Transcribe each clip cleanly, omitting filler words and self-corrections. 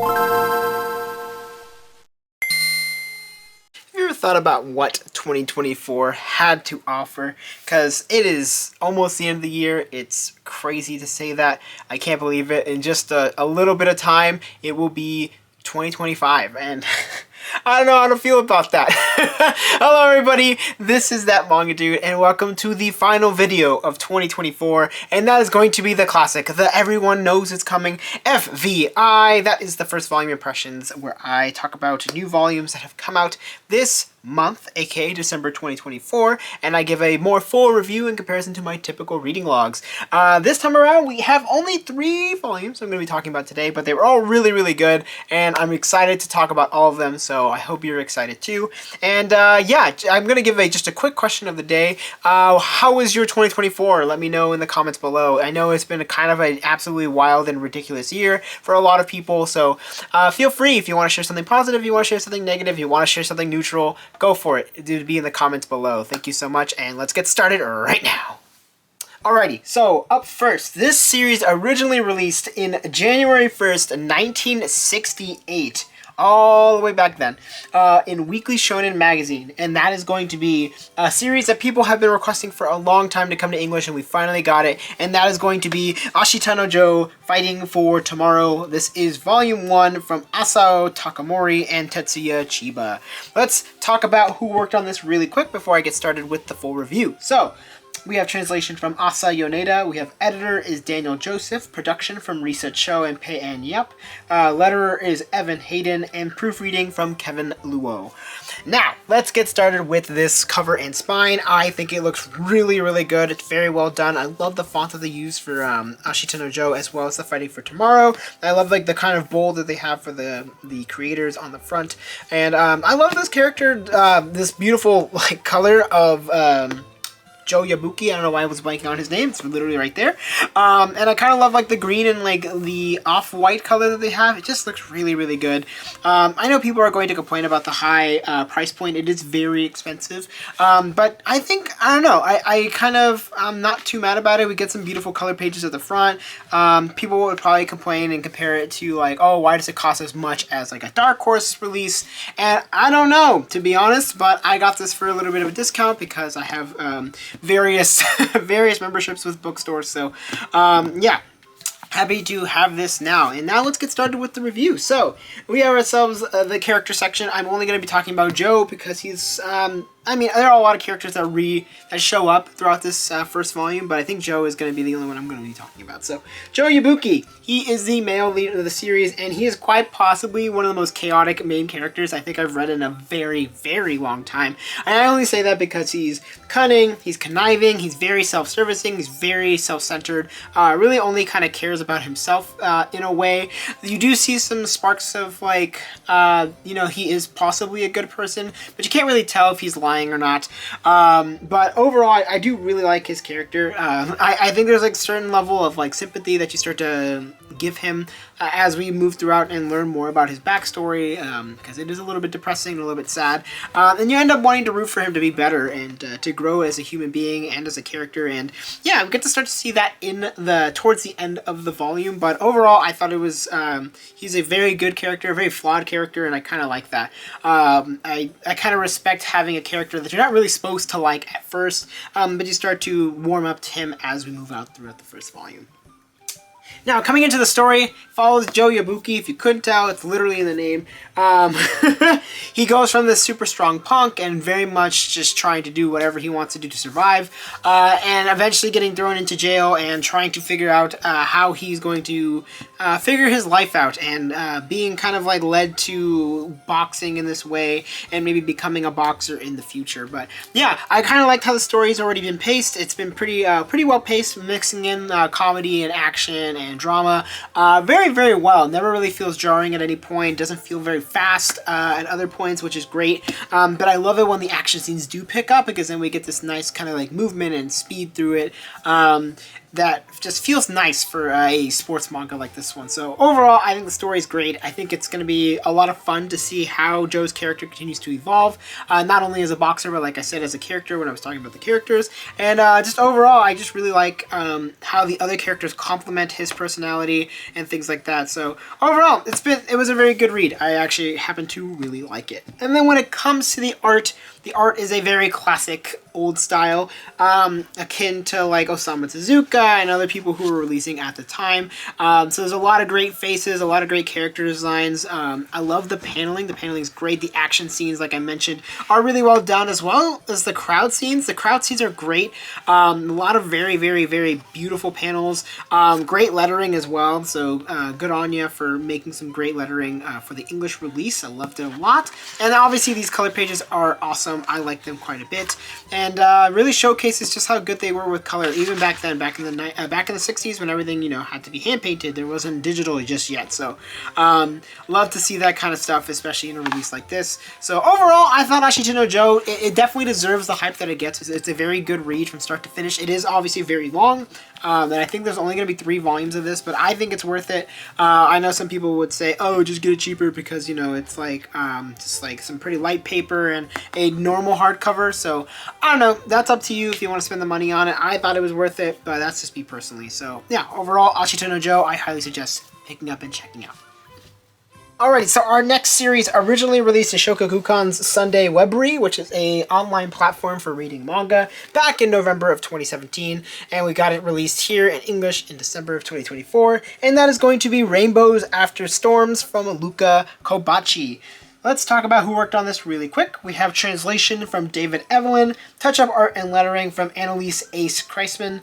Have you ever thought about what 2024 had to offer? Because it is almost the end of the year. It's crazy to say that. I can't believe it. In just a little bit of time, it will be 2025. And I don't know how to feel about that. Hello everybody, this is That Manga Dude, and welcome to the final video of 2024, and that is going to be the classic, the everyone knows it's coming, FVI. That is the first volume impressions, where I talk about new volumes that have come out this month, aka December 2024, and I give a more full review in comparison to my typical reading logs. This time around, we have only 3 volumes I'm going to be talking about today, but they were all really good, and I'm excited to talk about all of them, so I hope you're excited too. And yeah, I'm going to give just a quick question of the day. How was your 2024? Let me know in the comments below. I know it's been kind of an absolutely wild and ridiculous year for a lot of people, so feel free if you want to share something positive, if you want to share something negative, if you want to share something neutral, go for it. Do be in the comments below. Thank you so much, and let's get started right now. Alrighty, so up first, this series originally released in January 1st, 1968. All the way back then, in Weekly Shonen magazine, and that is going to be a series that people have been requesting for a long time to come to English, and we finally got it, and that is going to be Ashita no Joe, Fighting for Tomorrow. This is Volume 1 from Asao Takamori and Tetsuya Chiba. Let's talk about who worked on this really quick before I get started with the full review. So, we have translation from Asa Yoneda. We have editor is Daniel Joseph. Production from Risa Cho and Pei An Yap. Letterer is Evan Hayden. And proofreading from Kevin Luo. Now, let's get started with this cover and spine. I think it looks really good. It's very well done. I love the font that they use for Ashita no Joe, as well as the Fighting for Tomorrow. I love like the kind of bold that they have for the creators on the front. And I love this character, this beautiful like color of Joe Yabuki. I don't know why I was blanking on his name. It's literally right there. And I kind of love like the green and like the off-white color that they have. It just looks really good. I know people are going to complain about the high price point. It is very expensive. But I think, I don't know, I'm not too mad about it. We get some beautiful color pages at the front. People would probably complain and compare it to like, oh, why does it cost as much as like a Dark Horse release? And I don't know, to be honest, but I got this for a little bit of a discount because I have various memberships with bookstores, so yeah, happy to have this now. And now let's get started with the review. So we have ourselves the character section. I'm only going to be talking about Joe because he's I mean, there are a lot of characters that show up throughout this first volume, but I think Joe is going to be the only one I'm going to be talking about. So, Joe Yabuki, he is the male lead of the series, and he is quite possibly one of the most chaotic main characters I think I've read in a very long time. And I only say that because he's cunning, he's conniving, he's very self-servicing, he's very self-centered, really only kind of cares about himself in a way. You do see some sparks of like, you know, he is possibly a good person, but you can't really tell if he's lying or not. But overall, I do really like his character. I think there's like a certain level of like sympathy that you start to give him as we move throughout and learn more about his backstory, because it is a little bit depressing and a little bit sad. And you end up wanting to root for him to be better and to grow as a human being and as a character. And yeah, we get to start to see that towards the end of the volume. But overall, I thought it was he's a very good character, a very flawed character, and I kind of like that. I kind of respect having a character that you're not really supposed to like at first, but you start to warm up to him as we move out throughout the first volume. Now, coming into the story, follows Joe Yabuki. If you couldn't tell, it's literally in the name. He goes from this super strong punk and very much just trying to do whatever he wants to do to survive, and eventually getting thrown into jail and trying to figure out how he's going to figure his life out, and being kind of like led to boxing in this way and maybe becoming a boxer in the future. But yeah, I kind of liked how the story's already been paced. It's been pretty well paced, mixing in comedy and action and drama very well. Never really feels jarring at any point. Doesn't feel very fast at other points, which is great. But I love it when the action scenes do pick up, because then we get this nice kind of like movement and speed through it. that just feels nice for a sports manga like this one. So overall, I think the story is great. I think it's going to be a lot of fun to see how Joe's character continues to evolve, not only as a boxer, but like I said, as a character when I was talking about the characters. And just overall, I just really like how the other characters complement his personality and things like that. So overall, it was a very good read. I actually happen to really like it. And then when it comes to the art is a very classic old style, akin to like Osamu Tezuka and other people who were releasing at the time. So there's a lot of great faces, a lot of great character designs. I love the paneling. The paneling is great. The action scenes, like I mentioned, are really well done, as well as the crowd scenes. The crowd scenes are great. A lot of very, very, very beautiful panels. Great lettering as well. So good on you for making some great lettering for the English release. I loved it a lot. And obviously these color pages are awesome. I like them quite a bit, and really showcases just how good they were with color. Even back then, back in the 60s, when everything had to be hand painted, there wasn't digital just yet. So love to see that kind of stuff, especially in a release like this. So overall, I thought Ashita no Joe, it definitely deserves the hype that it gets. It's a very good read from start to finish. It is obviously very long. And I think there's only going to be 3 volumes of this, but I think it's worth it. I know some people would say, oh, just get it cheaper because, it's like just like some pretty light paper and a normal hardcover. So I don't know. That's up to you if you want to spend the money on it. I thought it was worth it, but that's just me personally. So yeah, overall, Ashita no Joe, I highly suggest picking up and checking out. Alrighty, so our next series originally released in Shogakukan's Sunday Webry, which is a online platform for reading manga, back in November of 2017, and we got it released here in English in December of 2024, and that is going to be Rainbows After Storms from Luca Kobachi. Let's talk about who worked on this really quick. We have translation from David Evelyn, touch-up art and lettering from Annalise Ace Kreisman,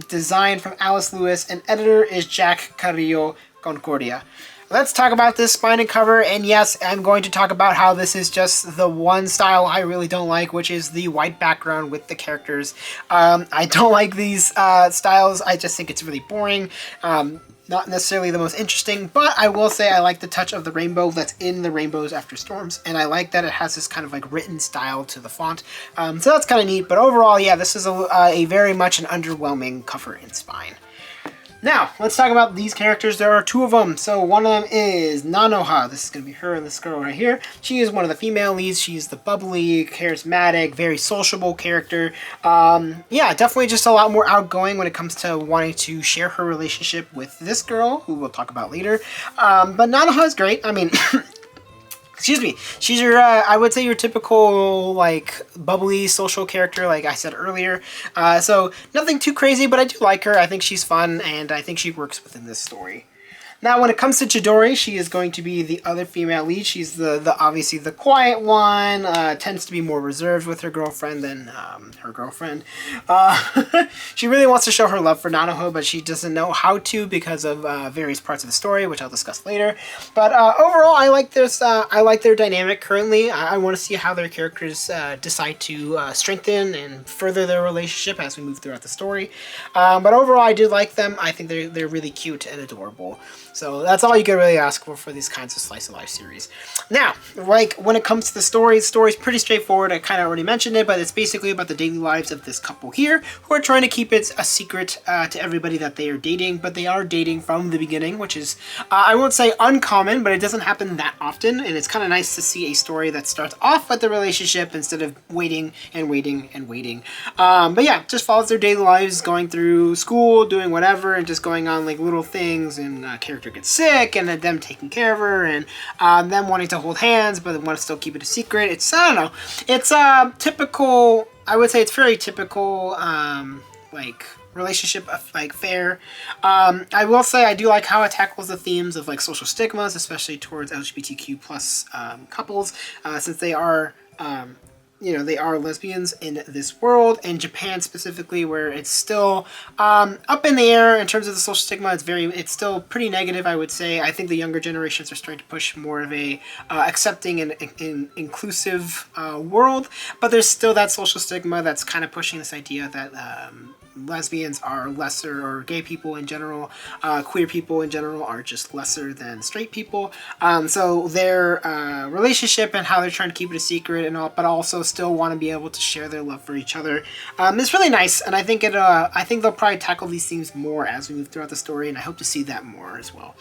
design from Alice Lewis, and editor is Jack Carrillo Concordia. Let's talk about this spine and cover, and yes, I'm going to talk about how this is just the one style I really don't like, which is the white background with the characters. I don't like these styles. I just think it's really boring. Not necessarily the most interesting, but I will say I like the touch of the rainbow that's in the Rainbows After Storms, and I like that it has this kind of like written style to the font. So that's kind of neat, but overall, yeah, this is a very much an underwhelming cover and spine. Now, let's talk about these characters. There are 2 of them. So one of them is Nanoha. This is going to be her and this girl right here. She is one of the female leads. She's the bubbly, charismatic, very sociable character. Yeah, definitely just a lot more outgoing when it comes to wanting to share her relationship with this girl, who we'll talk about later. But Nanoha is great. I mean... Excuse me. She's your, I would say your typical, like, bubbly social character, like I said earlier. So nothing too crazy, but I do like her. I think she's fun, and I think she works within this story. Now, when it comes to Chidori, she is going to be the other female lead. She's the obviously the quiet one, tends to be more reserved with her girlfriend than her girlfriend. She really wants to show her love for Nanoha, but she doesn't know how to because of various parts of the story, which I'll discuss later. But overall, I like this. I like their dynamic currently. I want to see how their characters decide to strengthen and further their relationship as we move throughout the story. But overall, I do like them. I think they're really cute and adorable. So that's all you can really ask for these kinds of slice of life series. Now, like when it comes to the story's pretty straightforward. I kind of already mentioned it, but it's basically about the daily lives of this couple here who are trying to keep it a secret to everybody that they are dating, but they are dating from the beginning, which is, I won't say uncommon, but it doesn't happen that often, and it's kind of nice to see a story that starts off with the relationship instead of waiting and waiting and waiting. But yeah, just follows their daily lives, going through school, doing whatever, and just going on like little things, and character gets sick, and then them taking care of her, and them wanting to hold hands, but they want to still keep it a secret. It's, I don't know, it's typical, I would say it's very typical, like, relationship like fare. I will say I do like how it tackles the themes of like social stigmas, especially towards LGBTQ plus couples, since they are they are lesbians in this world, and Japan specifically, where it's still up in the air in terms of the social stigma. It's still pretty negative, I would say. I think the younger generations are starting to push more of a accepting and inclusive world, but there's still that social stigma that's kind of pushing this idea that lesbians are lesser, or gay people in general, queer people in general are just lesser than straight people. So their relationship and how they're trying to keep it a secret and all, but also still want to be able to share their love for each other. It's really nice, and I think I think they'll probably tackle these themes more as we move throughout the story, and I hope to see that more as well.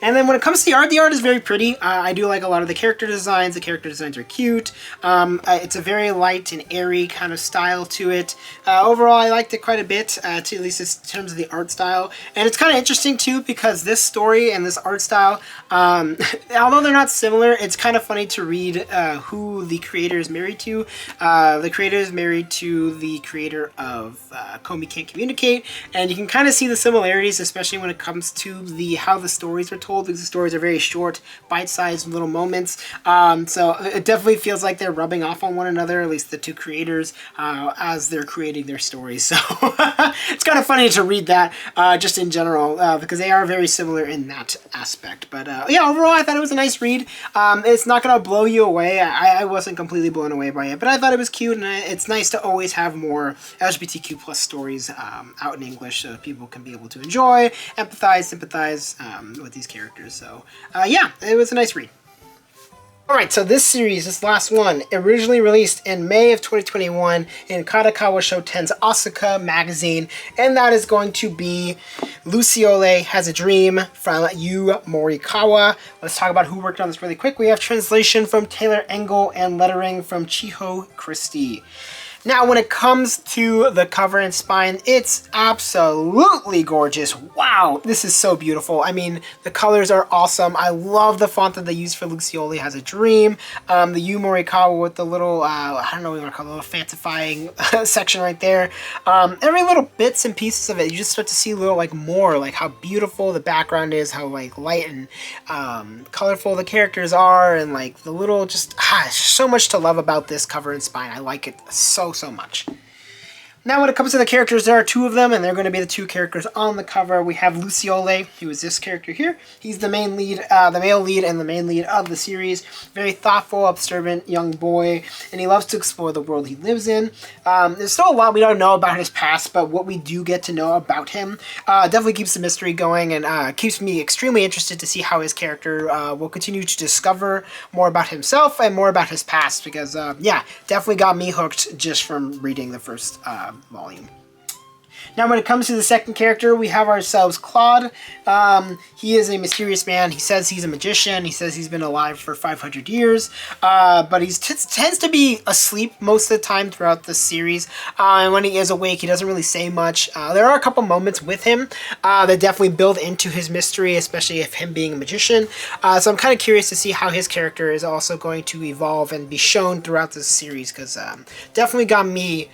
And then when it comes to the art is very pretty. I do like a lot of the character designs. The character designs are cute. It's a very light and airy kind of style to it. Overall, I liked it quite a bit, at least in terms of the art style. And it's kind of interesting too, because this story and this art style, although they're not similar, it's kind of funny to read who the creator is married to. The creator is married to the creator of Komi Can't Communicate, and you can kind of see the similarities, especially when it comes to how the stories are told, because the stories are very short, bite-sized little moments. So it definitely feels like they're rubbing off on one another, at least the two creators, as they're creating their stories. So it's kind of funny to read that just in general, because they are very similar in that aspect. But yeah, overall, I thought it was a nice read. It's not going to blow you away. I wasn't completely blown away by it, but I thought it was cute, and it's nice to always have more LGBTQ plus stories out in English so people can be able to enjoy, empathize, sympathize with these characters. So yeah, it was a nice read. Alright, so this series, this last one, originally released in May of 2021 in Kadokawa Shoten's Asuka magazine, and that is going to be Luciole Has a Dream from Yu Morikawa. Let's talk about who worked on this really quick. We have translation from Taylor Engel and lettering from Chiho Christie. Now, when it comes to the cover and spine, it's absolutely gorgeous. Wow, this is so beautiful. I mean, the colors are awesome. I love the font that they use for Luciole Has a Dream. The Yu Morikawa with the little, I don't know what you want to call it, a little fancifying section right there. Every little bits and pieces of it, you just start to see a little more, how beautiful the background is, how light and colorful the characters are, and the little so much to love about this cover and spine. I like it so much. Now, when it comes to the characters, there are two of them, and they're going to be the two characters on the cover. We have Luciole, who is this character here. He's the main lead, the male lead, and the main lead of the series. Very thoughtful, observant young boy, and he loves to explore the world he lives in. There's still a lot we don't know about his past, but what we do get to know about him definitely keeps the mystery going, and keeps me extremely interested to see how his character will continue to discover more about himself and more about his past, because, yeah, definitely got me hooked just from reading the first volume. Now, when it comes to the second character, we have ourselves Claude. He is a mysterious man. He says he's a magician. He says he's been alive for 500 years, but he tends to be asleep most of the time throughout the series. And when he is awake, he doesn't really say much. There are a couple moments with him that definitely build into his mystery, especially of him being a magician. So I'm kind of curious to see how his character is also going to evolve and be shown throughout this series, because definitely got me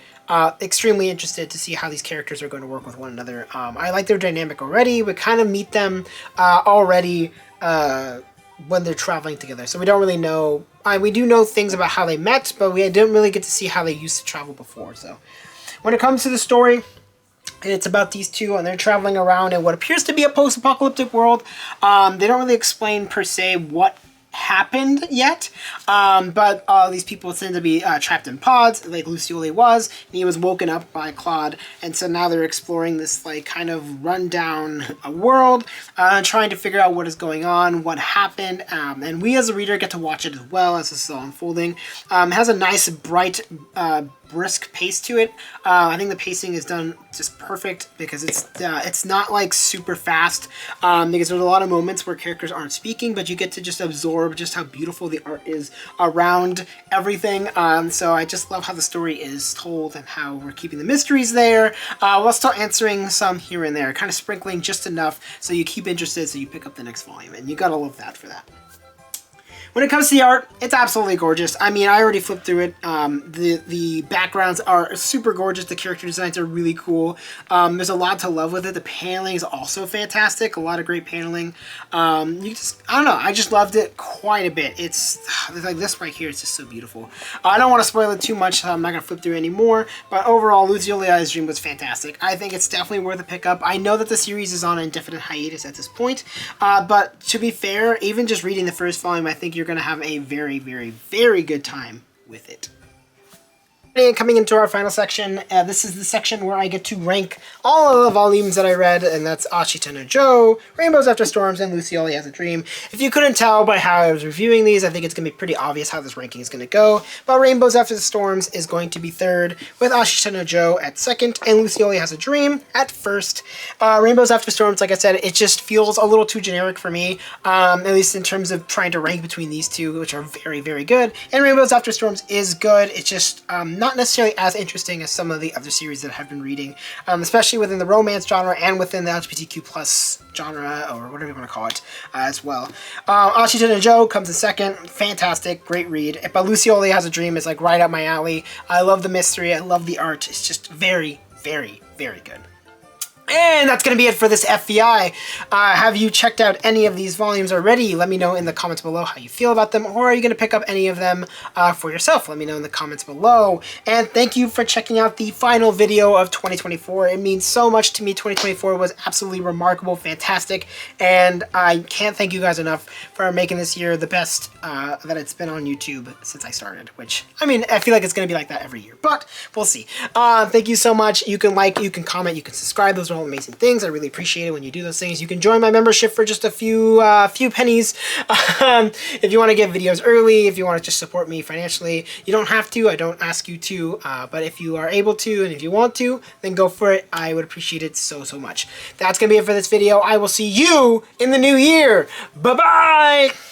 extremely interested to see how these characters are going to work with one another. I like their dynamic already. We kind of meet them already when they're traveling together. So we don't really know. We do know things about how they met, but we didn't really get to see how they used to travel before. So when it comes to the story, it's about these two, and they're traveling around in what appears to be a post-apocalyptic world. They don't really explain per se what happened yet, but these people tend to be trapped in pods, like Luciole was, and he was woken up by Claude, and so now they're exploring this kind of rundown world, trying to figure out what is going on, what happened, and we as a reader get to watch it as well as this is all unfolding. It has a nice, bright, brisk pace to it. I think the pacing is done just perfect, because it's not super fast, because there's a lot of moments where characters aren't speaking, but you get to just absorb just how beautiful the art is around everything. So I just love how the story is told and how we're keeping the mysteries there, while still answering some here and there, kind of sprinkling just enough so you keep interested, so you pick up the next volume, and you gotta love that for that. When it comes to the art, it's absolutely gorgeous. I mean, I already flipped through it. The backgrounds are super gorgeous. The character designs are really cool. There's a lot to love with it. The paneling is also fantastic. A lot of great paneling. I don't know. I just loved it quite a bit. It's like this right here. It's just so beautiful. I don't want to spoil it too much, so I'm not going to flip through anymore. But overall, Luciole Has a Dream was fantastic. I think it's definitely worth a pickup. I know that the series is on an indefinite hiatus at this point. But to be fair, even just reading the first volume, I think you're going to have a very, very, very good time with it. And coming into our final section, this is the section where I get to rank all of the volumes that I read, and that's Ashita no Joe, Rainbows After Storms, and Luciole Has a Dream. If you couldn't tell by how I was reviewing these, I think it's going to be pretty obvious how this ranking is going to go. But Rainbows After the Storms is going to be third, with Ashita no Joe at second, and Luciole Has a Dream at first. Rainbows After Storms, like I said, it just feels a little too generic for me, at least in terms of trying to rank between these two, which are very, very good. And Rainbows After Storms is good. It's just not necessarily as interesting as some of the other series that I've been reading, especially within the romance genre and within the LGBTQ plus genre, or whatever you want to call it, as well. Ashita no Joe comes in second. Fantastic, great read. But Luciole Has a Dream is like right up my alley. I love the mystery. I love the art. It's just very, very, very good. And that's going to be it for this FBI. Have you checked out any of these volumes already? Let me know in the comments below how you feel about them, or are you going to pick up any of them for yourself? Let me know in the comments below. And thank you for checking out the final video of 2024. It means so much to me. 2024 was absolutely remarkable, fantastic, and I can't thank you guys enough for making this year the best that it's been on YouTube since I started, which, I mean, I feel like it's going to be like that every year, but we'll see. Thank you so much. You can like, you can comment, you can subscribe. Those are all amazing things. I really appreciate it when you do those things. You can join my membership for just a few pennies. If you want to get videos early, if you want to just support me financially, you don't have to. I don't ask you to, but if you are able to and if you want to, then go for it. I would appreciate it so, so much. That's going to be it for this video. I will see you in the new year. Bye-bye!